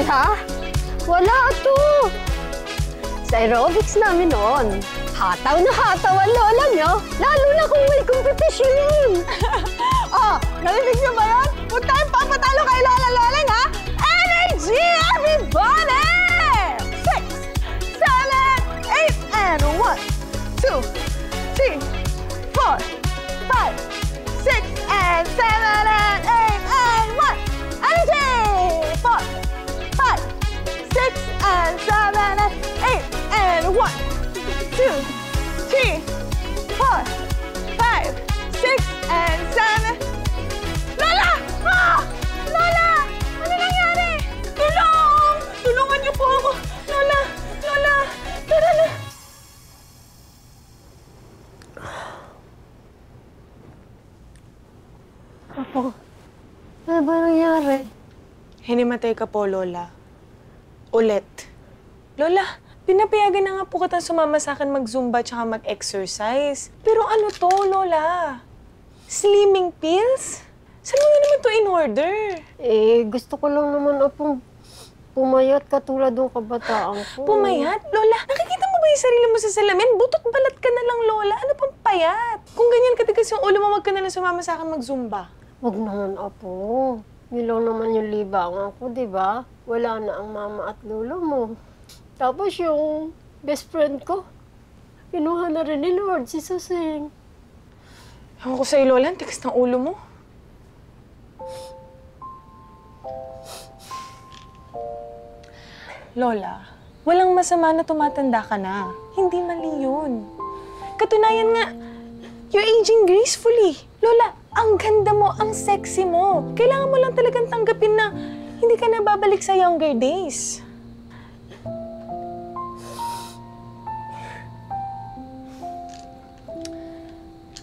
ha? Wala to. Sa aerobics namin noon, hataw na hataw ang lola nyo, lalo na kung may kompetisyon. Oh, narinig niyo ba yan? Huwag tayong papatalo kay Lola ha? Energy, everybody! 6, 7, 8, and 1, 2, 3, 4, 5, 6, and 7, and 8, and 1. Energy! 4, 5, 6, and 7, and 8, and 1, 2, 3, 4, 5, 6, and 7. Lola! Ah! Lola! Ano nangyari? Tulong! Tulungan niyo po ako! Lola! Lola! Tara na! Apo, ano ba nangyari? Hinimatay ka po, Lola. Ulit. Lola, pinapayagan na nga po kitang sumama sa akin mag-zumba tsaka mag-exercise. Pero ano to, Lola? Slimming pills? Saan mo na naman to in-order? Eh, gusto ko lang naman apong pumayat katulad ng kabataan ko. Pumayat? Lola, nakikita mo ba yung sarili mo sa salamin? Butot balat ka na lang, Lola. Ano pang payat? Kung ganyan katigas yung ulo mo, wag ka na lang sumama sa akin mag-zumba. Wag naman, Apo. Yun lang naman yung libangan ko, di ba? Wala na ang mama at lolo mo. Tapos yung best friend ko, kinuha na rin ni Lord si Susing. Ewan ko sa'yo, Lola. Ang tigas ng ulo mo. Lola, walang masama na tumatanda ka na. Hindi mali yun. Katunayan nga, you're aging gracefully. Lola, ang ganda mo, ang sexy mo. Kailangan mo lang talagang tanggapin na hindi ka na babalik sa younger days.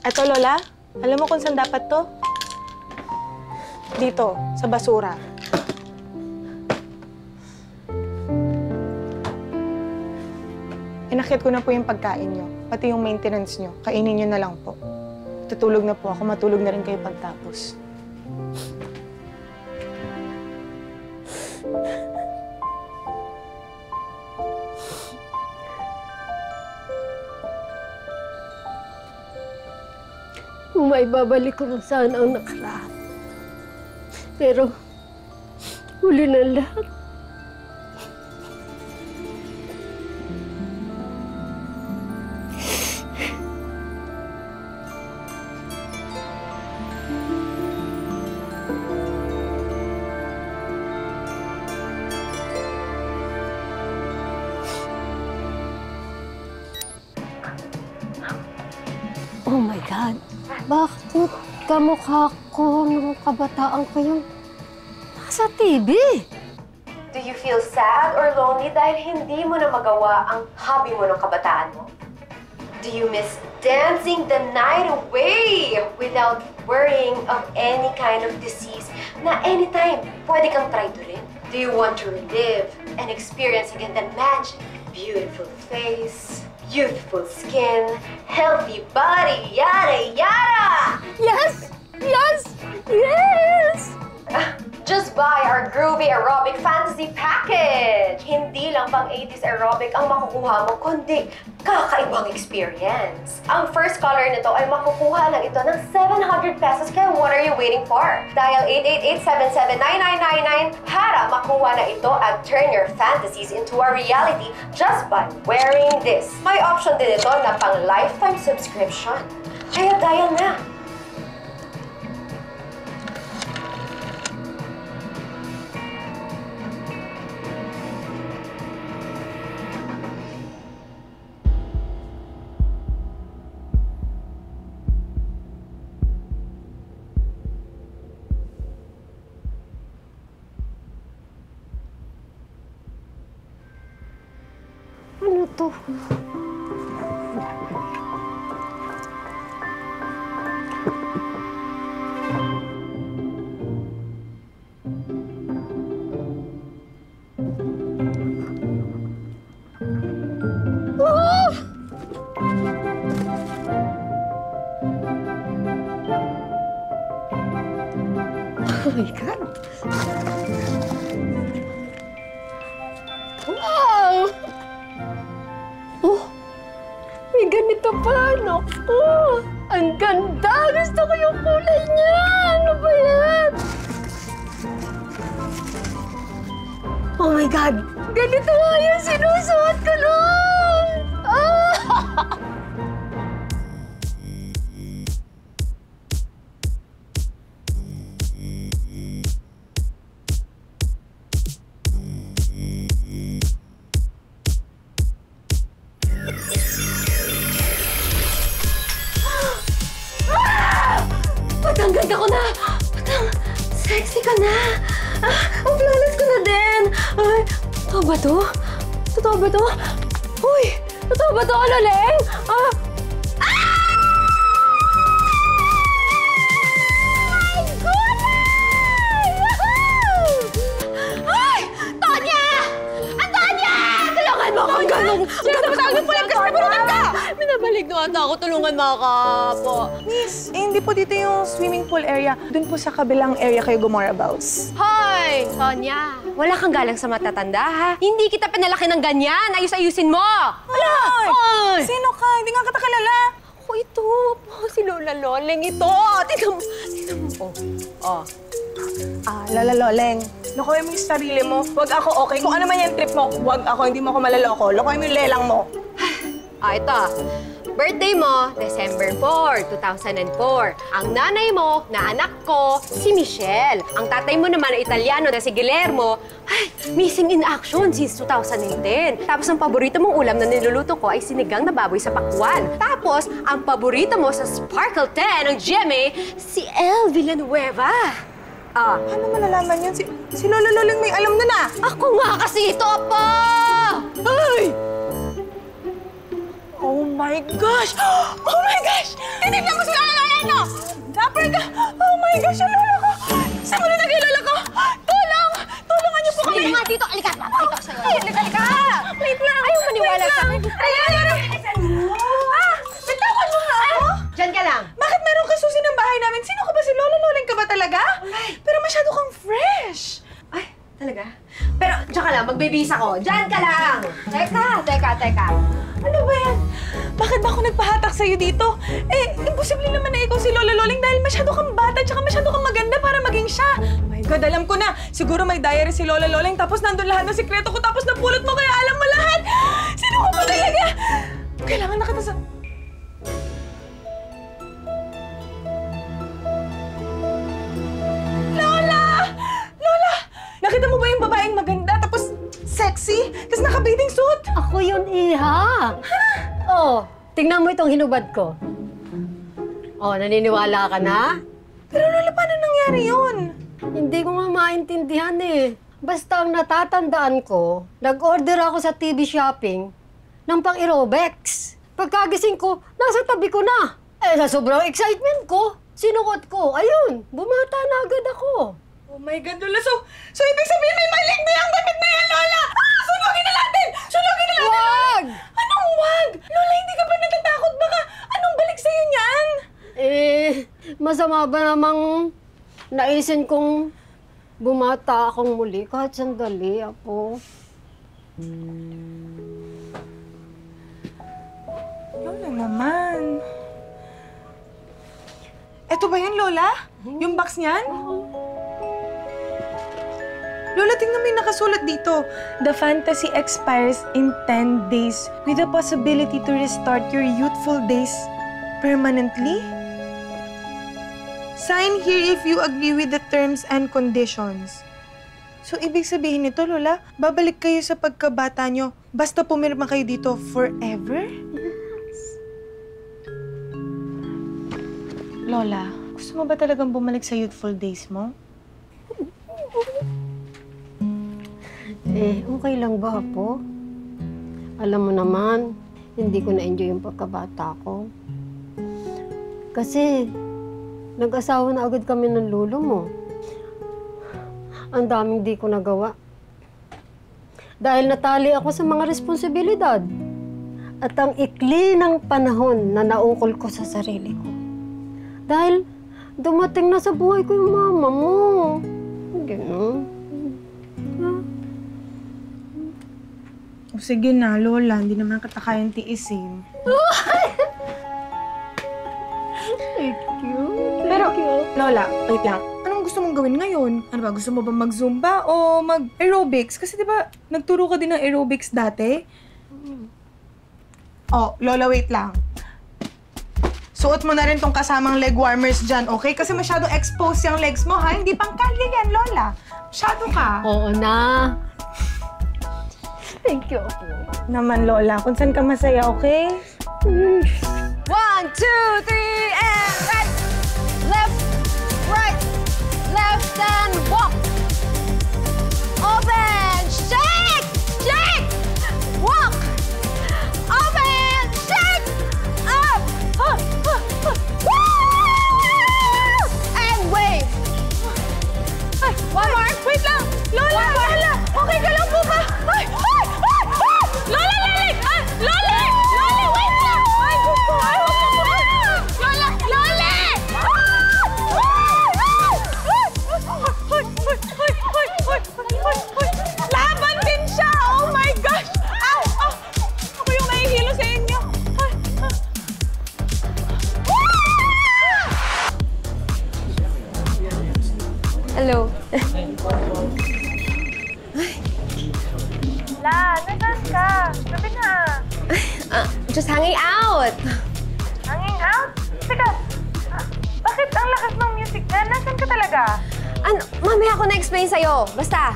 Eto, Lola, alam mo kung saan dapat to? Dito, sa basura. Inakit ko na po yung pagkain nyo, pati yung maintenance nyo. Kainin nyo na lang po. Tutulog na po ako, matulog na rin kayo pagtapos. Kung maibabalik ko na sana ang nakaraan. Pero, huli na lahat. Oh my God! Bakit kamukha ko ng kabataan ko yung nasa TV? Do you feel sad or lonely dahil hindi mo na magawa ang hobby mo ng kabataan mo? Do you miss dancing the night away without worrying of any kind of disease na anytime pwede kang try to rin? Do you want to relive and experience again the magic, beautiful face, youthful skin, healthy body, yada yada! Yes! Yes! Yes! Just buy our Groovy Aerobic Fantasy Package! Hindi lang pang 80s aerobic ang makukuha mo, kundi kakaibang experience. Ang first color nito ay makukuha lang ito ng 700 pesos, kaya what are you waiting for? Dial 888-779999 para makuha na ito at turn your fantasies into a reality just by wearing this. May option din ito na pang lifetime subscription. Kaya dial na! Ano to? Oh my God! ito pa, naku! Ang ganda! Gusto ko yung kulay niya! Ano ba yan? Oh my God! Ganito nga yung sinusuot ko noon! Ah! Ang ganda ko na! Patang, sexy ka na! Ang flawless ko na din! Ay, totoo ba to? Totoo ba to? Uy! Totoo ba to, Loleng? Ah! My goodness! Ay! Tonya! Antonia! Tulungan mo ako! Ang pulang kasi nabunutan ka! Minabalik na ata ako. Tulungan mo ako po. Miss, hindi po dito yung swimming pool area. Doon po sa kabilang area kayo gumorabouts. Hoy! Tonya, wala kang galang sa matatanda, ha? Hindi kita pinalaki ng ganyan. Ayus-ayusin mo! Wala! Hoy! Sino ka? Hindi nga kita kilala. Ako ito. Si Lola Loleng ito. Tingnan mo. Tingnan mo. Oh. Lola Loleng, lokohin mo yung sarili mo. Huwag ako, okay? Kung ano man yung trip mo, huwag ako, hindi mo ako malaloko. Lokohin mo yung lelang mo. Ito. Birthday mo, December 4, 2004. Ang nanay mo, na anak ko, si Michelle. Ang tatay mo naman na Italiano na si Guillermo, ay, missing in action since 2010. Tapos ang paborito mong ulam na niluluto ko ay sinigang na baboy sa pakwan. Tapos, ang paborito mo sa Sparkle 10 ng GMA, si El Villanueva. Paano malalaman yun? Si Lola Loleng may alam na na. Ako nga kasi ito, Apo! Ay! Oh my gosh! Oh my gosh! Tinignan mo si Lola Loleng, no? Dapper ka! Oh my gosh, yung lola ko! Saan mo na lagay lola ko? Tulong! Tulungan niyo po kami! Halika nga dito! Halika! Papakita ko sa'yo! Halika! Wait lang! Ayaw maniwala sa akin! Ayan! Bitawan mo nga ako! Diyan ka lang! Bakit meron ka susi ng bahay namin? Sino ka ba? Si Lola Loleng ka ba talaga? Pero masyado kang fresh! Ay, talaga? Pero, diyan ka lang, magbibisa ko. Diyan ka lang! Teka. Ano ba yan? Bakit ba ako nagpahatak sa'yo dito? Imposible naman na ikaw si Lola Loleng dahil masyado kang bata tsaka masyado kang maganda para maging siya. Oh my God, alam ko na. Siguro may diary si Lola Loleng tapos nandun lahat ng sikreto ko tapos napulot mo kaya alam mo lahat. Sino ka ba talaga? Kailangan na kita sa... Lola! Nakita mo ba yung babaeng maganda tapos sexy? Tapos naka-bathing suit? Ako yun, Iha! Oh, tingnan mo itong hinubad ko. Oh, naniniwala ka na? Pero Lola, paano nangyari yun? Hindi ko nga maintindihan eh. Basta ang natatandaan ko, nag-order ako sa TV shopping ng pang-aerobics. Pagkagising ko, nasa tabi ko na. Sa sobrang excitement ko, sinukot ko. Ayun, bumata na agad ako. Oh my God, Lola. So ibig sabihin may malik na yung damit na yan, Lola! Sunugin na natin! Sunugin na natin! Wag! Anong wag? Lola, hindi ka ba natatakot? Baka anong balik sa'yo niyan? Masama ba namang naisin kong bumata akong muli kahit sandali, Apo? Lola naman. Eto ba yun, Lola? Yung box niyan? Lola, tingnan mo yung nakasulat dito. The fantasy expires in 10 days with the possibility to restart your youthful days permanently. Sign here if you agree with the terms and conditions. So, ibig sabihin nito, Lola, babalik kayo sa pagkabata nyo basta pumirma kayo dito forever? Lola, gusto mo ba talagang bumalik sa youthful days mo? Okay lang ba, Apo? Alam mo naman, hindi ko na-enjoy yung pagkabata ko. Kasi, nag-asawa na agad kami ng lolo mo. Ang daming di ko nagawa. Dahil natali ako sa mga responsibilidad. At ang ikli ng panahon na naukol ko sa sarili ko. Dahil dumating na sa buhay ko yung mama mo. Gano'n. O sige na, Lola. Hindi naman kita kayang tiisin. Thank you. Pero, Thank you. Lola, wait lang. Anong gusto mong gawin ngayon? Ano ba, gusto mo ba mag-zumba o mag-aerobics? Kasi di ba, nagturo ka din ng aerobics dati? Oh, Lola, wait lang. Suot mo na rin tong kasamang leg warmers dyan, okay? Kasi masyado exposed yung legs mo, ha? Hindi pang kalye yan, Lola. Masyado ka. Oo na. Thank you, Apo. Naman, Lola, kung saan ka masaya, okay? 1, 2, 3, and right! Left, right, left, and walk! Open, shake, shake! Walk! Open, shake! Up! Woo! And wave! Ay, one more! Wait lang! Lola! Lola! Okay ka lang po ba? Ay! Ay! Ay! Ay! Lola! Lalig! Ay! Lola! Lola! Wait lang! Ay! Gusto! Ay! Lola! Lola! Laban din siya! Oh my gosh! Ow! Ow! Ako yung nahihilo sa inyo! Ay! Hello. La, nasaan ka? Gabi na. Just hanging out. Hanging out? Teka, bakit ang lakas ng music dyan? Nasaan ka talaga? Ano, mamaya ako na-explain sa'yo. Basta.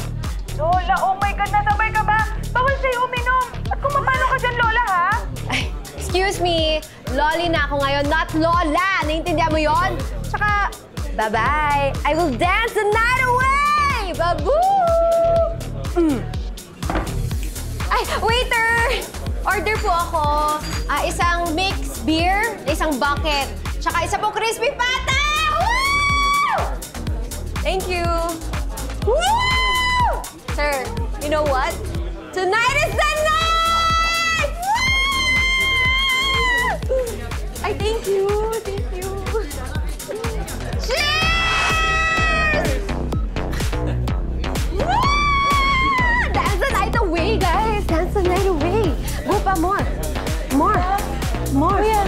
Lola, oh my God, nasabay ka ba? Bawal sa'yo uminom. At kung paano ka dyan, Lola, ha? Ay, excuse me. Loli na ako ngayon, not Lola. Naintindihan mo yon? Tsaka, bye-bye. I will dance the night away! Baboo! Ay, waiter! Order po ako. Isang mixed beer, isang bucket, tsaka isa po crispy pata! Woo! Thank you. Woo! Sir, you know what? Tonight is the night! Woo! Ay, thank you. Thank you. Cheers! Woo! Dance the night away, guys. Dance the night away. Go pa, more. More. More. Kuya,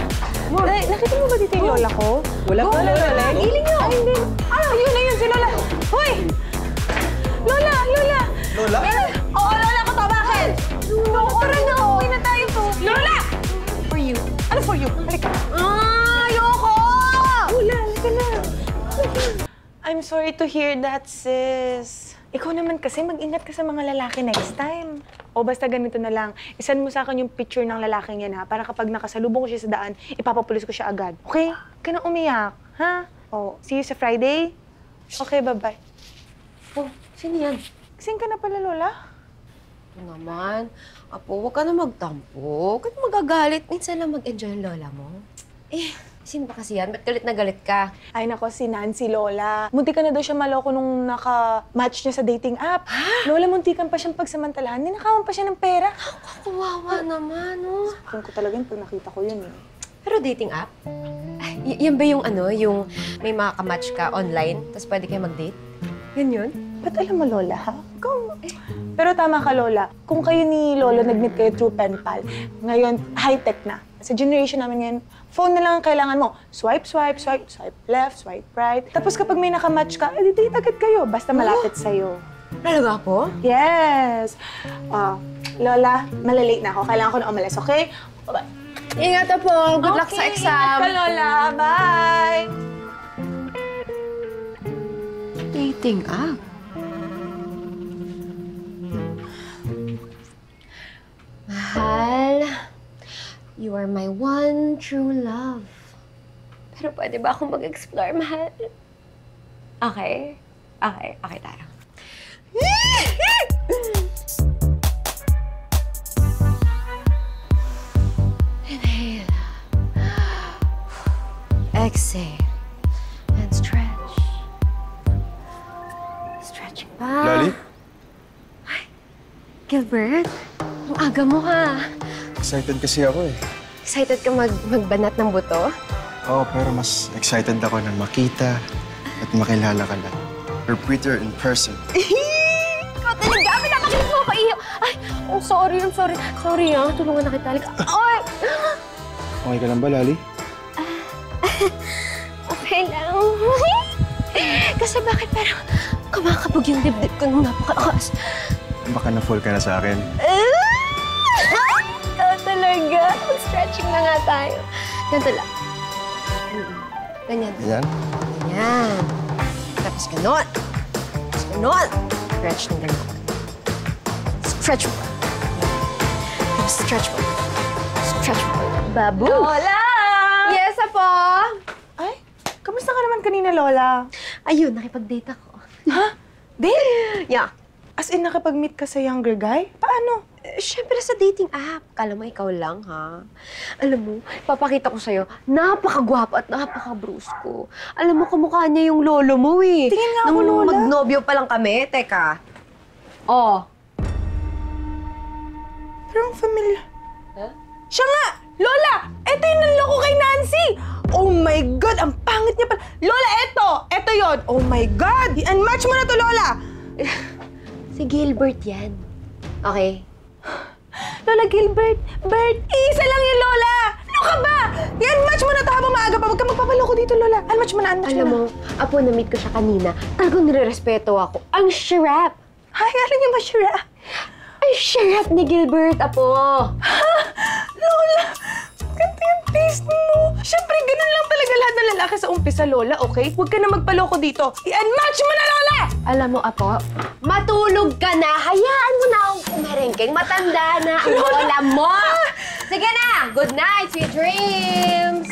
More. nakita mo ba dito yung Lola ko? Wala Go, pa, Lola. Giling nyo. Ay, hindi. Ayun na yun, si Lola. Hoy! Lola! Lola! Lola? Oo, Lola ko to. Bakit? Tara na, uwi na tayo to. Lola! For you. Ano for you? Halika. Ayoko! Lola, halika na. I'm sorry to hear that, sis. Ikaw naman kasi, mag-ingat ka sa mga lalaki next time. O basta ganito na lang, isan mo sa akin yung picture ng lalaking yan, ha? Para kapag nakasalubong ko siya sa daan, ipapapulis ko siya agad. Okay? Huwag ka na umiyak, ha? O, see you sa Friday? Okay, bye-bye. Oh, sino yan? Kasing ka na pala, Lola? Ito naman. Apo, huwag ka na magtampo. Huwag ka na magagalit. Minsan lang mag-enjoy ang lola mo. Eh, sino ba kasi yan? Ba't galit na galit ka? Ay, nako, si Nancy, Lola. Munti ka na daw siya maloko nung naka-match niya sa dating app. Lola, muntikan pa siyang pagsamantalahan. Ninakawan pa siya ng pera. Kawawa naman, oh. Sakin ko talaga yun pag nakita ko yun, eh. Pero dating app? Ay, yan ba yung ano, yung may makamatch ka online, tapos pwede kayo mag-date? Yan yun? Ba't alam mo, Lola, ha? Pero tama ka, Lola. Kung kayo ni Lolo nag-meet kayo through pen pal, ngayon, high-tech na. Sa generation namin ngayon, phone na lang ang kailangan mo. Swipe, swipe, swipe, swipe left, swipe right. Tapos kapag may nakamatch ka, date agad kayo. Basta malapit sa'yo. Talaga po? Yes! Lola, malalate na ako. Kailangan ko na umalis, okay? Bye. Ingat po. Good luck sa exam. Ingat ka, Lola. Bye! Dating app? Mahal, you are my one true love. Pero pwede ba akong mag-explore, mahal? Okay? Okay, okay tayo. Inhale. Exhale. And stretch. Stretching pa. Lali? Gilbert, ang aga mo ha. Excited kasi ako eh. Excited ka magbanat ng buto? Oo, pero mas excited ako na makita at makilala ka na. You're prettier in person. Ikaw talaga! Pinapakilig mo ako iyo! Ay, I'm sorry. Sorry ah, tulungan na kita. Ay! Okay ka lang ba, Lali? Okay lang. Kasi bakit parang kumakabog yung dibdib ko nung napakalakas? Baka na-fall ka na sa akin. Ikaw talaga. Mag-stretching na nga tayo. Ganito lang. Ganyan. Yan? Ganyan. Tapos ganon. Tapos ganon. Stretch na ganon. Stretch mo. Tapos stretch mo. Stretch mo. Babu! Lola! Yes, apo! Ay, kamusta ka naman kanina, Lola? Ayun, nakipag-date ako. Ha? Date? Yeah. As in, nakapag-meet ka sa younger guy? Paano? Siyempre sa dating app. Kala mo ikaw lang, ha? Alam mo, papakita ko sa'yo, napakagwapo at napaka-brusko. Alam mo, kamukha niya yung lolo mo, eh. Tingin nga ako, Nung Lola. magnobyo pa lang kami. Teka. Oh. Parang familiar. Huh? Siya nga! Lola! Eto yung nanloko kay Nancy! Oh my God! Ang pangit niya pala! Lola, eto! Eto yon. Oh my God! I-unmatch mo na to, Lola! Si Gilbert yan. Okay? Lola Gilbert! Bert! Isa lang yun, Lola! Ano ka ba? I-unmatch mo na to habang maaga pa. Huwag ka magpapaloko dito, Lola. Unmatch mo na, unmatch Alam mo mo, apo, na-meet ko siya kanina. Talagang nire-respeto ako. Ang sharap! Ay, alam niyo ba, Shira? Ang sharap ni Gilbert, apo! Lola! Ganito yung taste mo. Siyempre, ganun lang talaga lahat ng lalaki sa umpisa, Lola, okay? Huwag ka na magpaloko dito. I-unmatch mo na, Lola! Alam mo, apo, matulog ka na. Hayaan mo na akong kumerengkeng. Matanda na ang lola mo. Sige na. Good night, sweet dreams.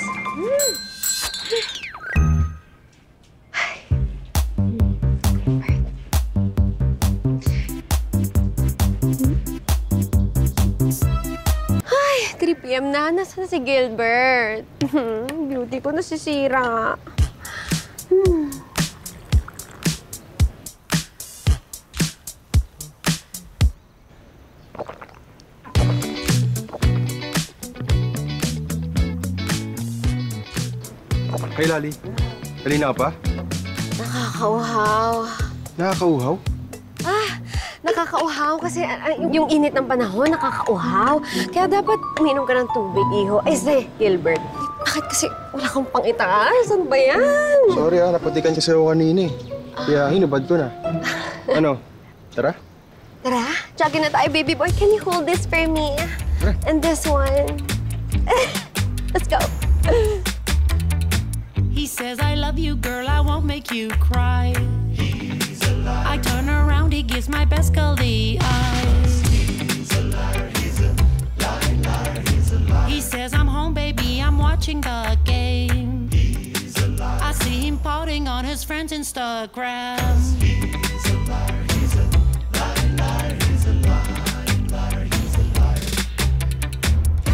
Ay, 3 p.m. na. Nasaan na si Gilbert? Beauty ko nasisira. Hey, Lali. Halina ka pa? Nakakauhaw. Nakakauhaw? Nakakauhaw kasi yung init ng panahon, nakakauhaw. Kaya dapat uminom ka ng tubig, iho. Ay, say, Gilbert, bakit kasi wala kang pang-itaas? Ano ba yan? Sorry napatikan kasi ako kanina eh. Kaya hinubad ko na. Ano? Tara? Tara, jogging na tayo, baby boy. Can you hold this for me? Tara. And this one. Let's go. He says, I love you, girl, I won't make you cry. He's a liar. I turn around, he gives my best girl the eyes. He's a liar, he's a liar, he's a liar. He says, I'm home, baby, I'm watching the game. He's a liar. I see him pouting on his friend's Instagram. He's a liar, he's a liar, he's a liar, he's a liar.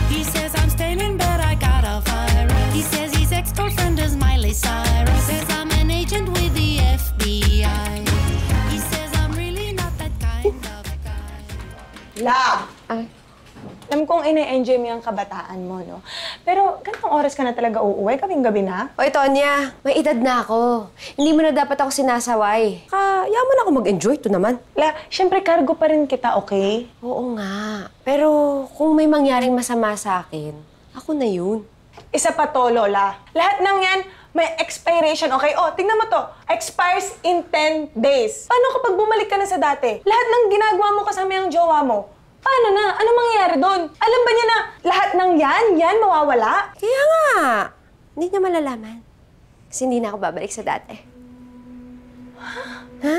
He says, I'm staying in bed, I got a virus. He says his ex-girlfriend is Miley Cyrus. Says I'm an agent with the FBI. He says I'm really not that kind of guy. La! Ay. Alam kong ina-enjoy mo yung kabataan mo, no? Pero ganitong oras ka na talaga uuwi? Gabing-gabi na? Oy, Tonya, may edad na ako. Hindi mo na dapat ako sinasaway. Kaya mo na ako mag-enjoy. Ito naman. La, syempre cargo pa rin kita, okay? Oo nga. Pero kung may mangyaring masama sa akin, ako na yun. Isa pa to, Lola. Lahat ng yan, may expiration, okay? Oh, tingnan mo to. Expires in 10 days. Paano kapag bumalik ka na sa dati? Lahat ng ginagawa mo kasama yung jowa mo. Paano na? Ano mangyayari doon? Alam ba niya na lahat ng yan mawawala? Kaya nga. Hindi niya malalaman. Kasi hindi na ako babalik sa dati. Ha?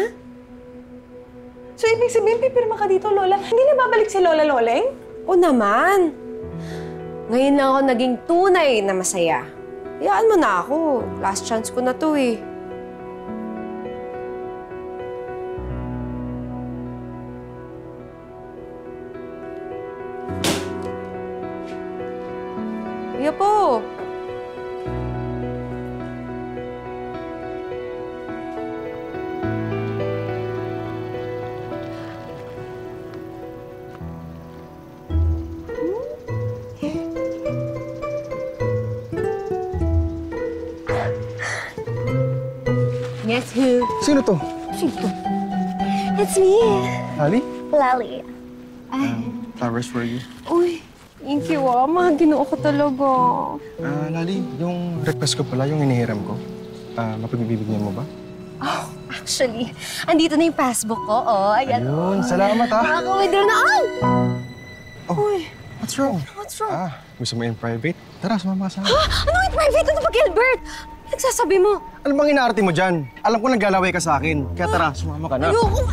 So, ibig sabihin, pipirma ka dito, Lola. Hindi na babalik si Lola Loleng? O naman. Ngayon lang ako naging tunay na masaya. Hayaan mo na ako. Last chance ko na to eh. Kuya po. Guess who? Sino to? It's me, Lali? Lali. Flowers for you. Uy, thank you ah. Mahal ginoo ko talaga. Lali, yung request ko pala, yung inihiram ko. Mapagbibigyan mo ba? Oh, actually, andito na yung passbook ko. Oh, ayan. Ayun, salamat ha. Makaka-withdraw na. Ay! Oh, what's wrong? What's wrong? Gusto mo in private? Tara, sumama ka sa akin. Ano yung private? Ano ba, Gilbert? Nagsasabi mo? Ano bang inaarte mo dyan? Alam ko naglalaway ka sa akin. Kaya tara, sumama ka na. Ayoko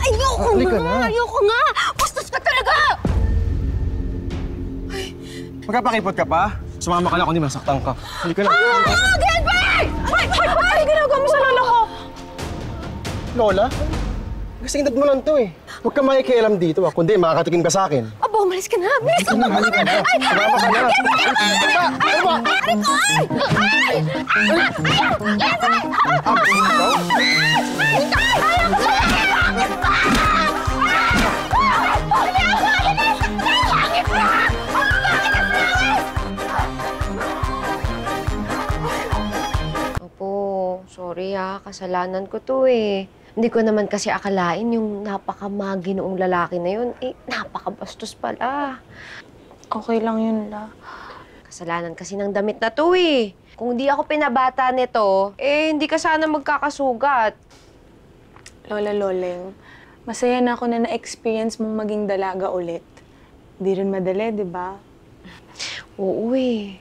Halika nga! na. Ayoko nga! Bastos ka talaga! Magkapakipot ka pa? Sumama ka na kung di masaktan ka. Halika na. Gilbert! Ay, ginagawa mo sa lola ko! Lola? Kasing edad mo lang to eh. Huwag ka makikialam dito kundi makakatikim ka sa akin. Aba, umalis ka na. Bilis Halika na, halika na. Sumama ka na. Ano ba? Aray ko! Ay! Opo, sorry kasalanan ko to eh. Hindi ko naman kasi akalain yung napakamagi noong lalaki na yun. Napakabastos pala. Okay lang yun, La. Kasalanan kasi ng damit na to eh. Kung hindi ako pinabata nito, hindi ka sana magkakasugat. Lola Loleng, masaya na ako na na-experience mong maging dalaga ulit. Di rin madali, di ba? Oo eh.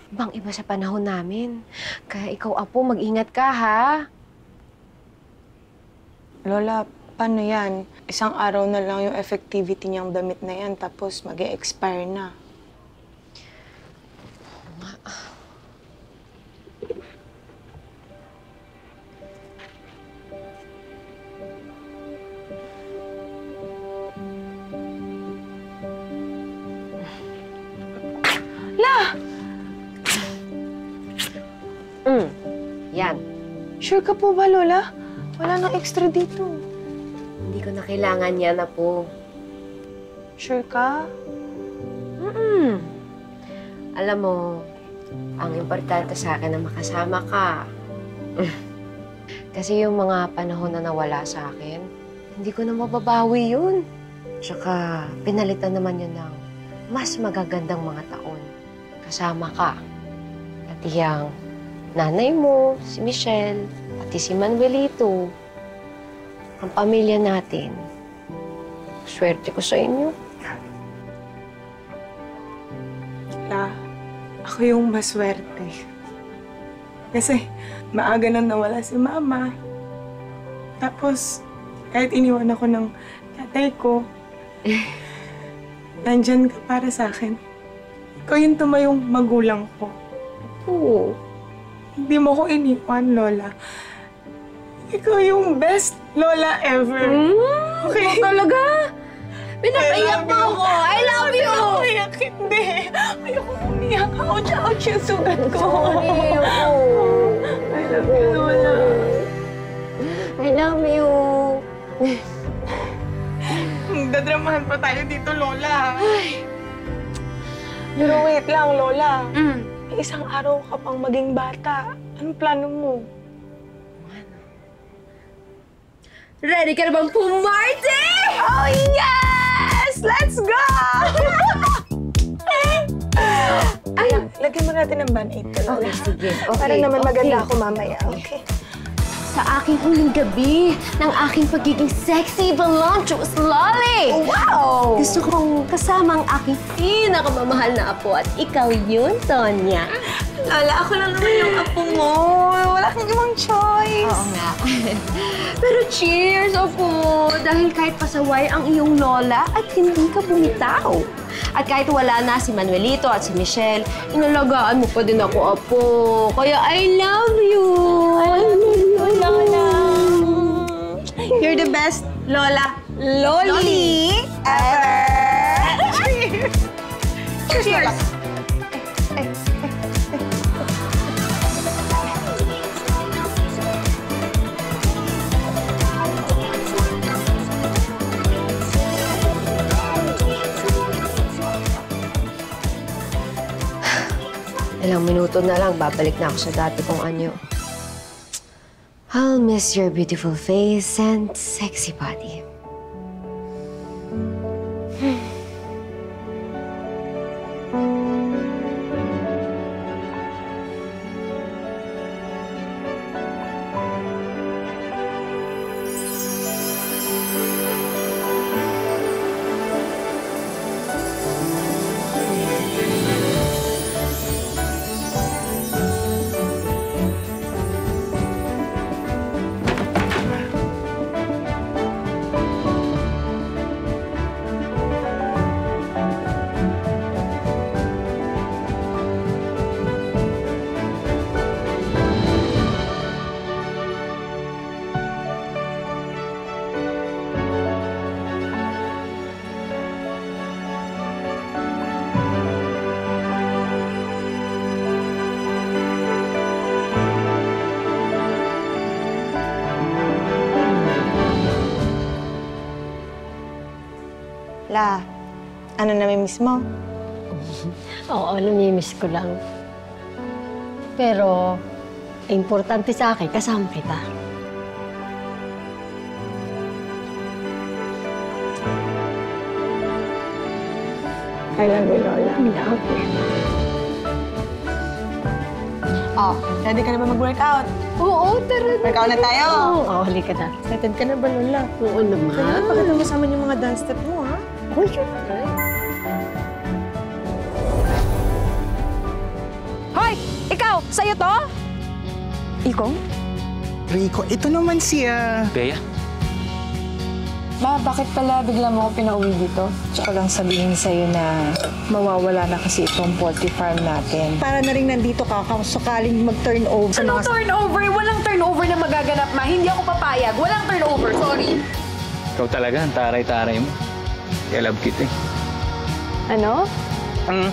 Ibang iba sa panahon namin. Kaya ikaw, Apo, mag-ingat ka, ha? Lola, paano yan? Isang araw na lang yung effectivity niyang damit na yan, tapos mag-e-expire na. Yan. Sure ka po ba, Lola? Wala nang extra dito. Hindi ko na kailangan yan, Apo. Sure ka? Alam mo, ang importante sa akin na makasama ka. Kasi yung mga panahon na nawala sa akin, hindi ko na mababawi yun. Tsaka, pinalitan naman yun ng mas magagandang mga taon. Kasama ka. Pati yung nanay mo, si Michelle, pati si Manuelito. Ang pamilya natin. Swerte ko sa inyo. La, ako yung maswerte. Kasi maaga nang nawala si Mama. Tapos, kahit iniwan ako ng tatay ko, nandyan ka para sa akin. Ikaw yung tumayong magulang ko. Oo. Hindi mo ko iniwan, Lola. Ikaw yung best Lola ever. Okay? Talaga? Pinapaiyak mo ako! I love you! Umiyak, hindi. Ayoko umiyak. Ouch, yung sugat ko. Sorry ako. I love you, Lola. I love you. Dadramahan pa tayo dito, Lola. Pero wait lang, Lola. Isang araw ka pang maging bata. Anong plano mo? Ready ka na bang pumarty? Oh, yes! Let's go! Ay, lagyan mo natin ng band-aid ko, Lola. Okay, sige. Okay, Para naman maganda okay. ako mamaya, okay? Sa aking huling gabi ng aking pagiging sexy, voluptuous lolly. Wow! Gusto kong kasama ang aking pinakamamahal na apo at ikaw yun, Tonya. Lola, ako lang naman yung apo mo. Wala kang ibang choice. Oo nga. Pero cheers, Apo! Dahil kahit pasaway ang iyong lola at hindi ka bumitaw. At kahit wala na si Manuelito at si Michelle, inalagaan mo pa din ako, Apo. Kaya I love you! I love you, Lola! You're the best Lola Loli ever! Cheers! Cheers! Ilang minuto na lang, babalik na ako sa dati kong anyo. I'll miss your beautiful face and sexy body. La, ano namimiss mo? Oo, namimiss ko lang. Pero, importante sa akin, kasama kita. I love you, Lola. I love you. Oh, ready ka na ba mag-workout? Oo, tara na. Workout na tayo. Oo, halika na. Excited ka na ba, Lola? Oo naman. Bakit naman kasama yung mga dance step mo, ha? Oh, syempre. Hoy! Ikaw! Sa'yo to? Ikaw? Rico, ito naman siya. Bea? Ma, bakit pala bigla mo ako pinauwi dito? Tsaka lang sabihin sa'yo na mawawala na kasi itong poultry farm natin. Para na rin nandito ka, sakaling mag-turnover sa mga... Turnover? Walang turnover na magaganap, ma. Hindi ako papayag. Walang turnover. Sorry. Ikaw talaga, ang taray-taray mo. Kaya love kita eh. Ano? Ang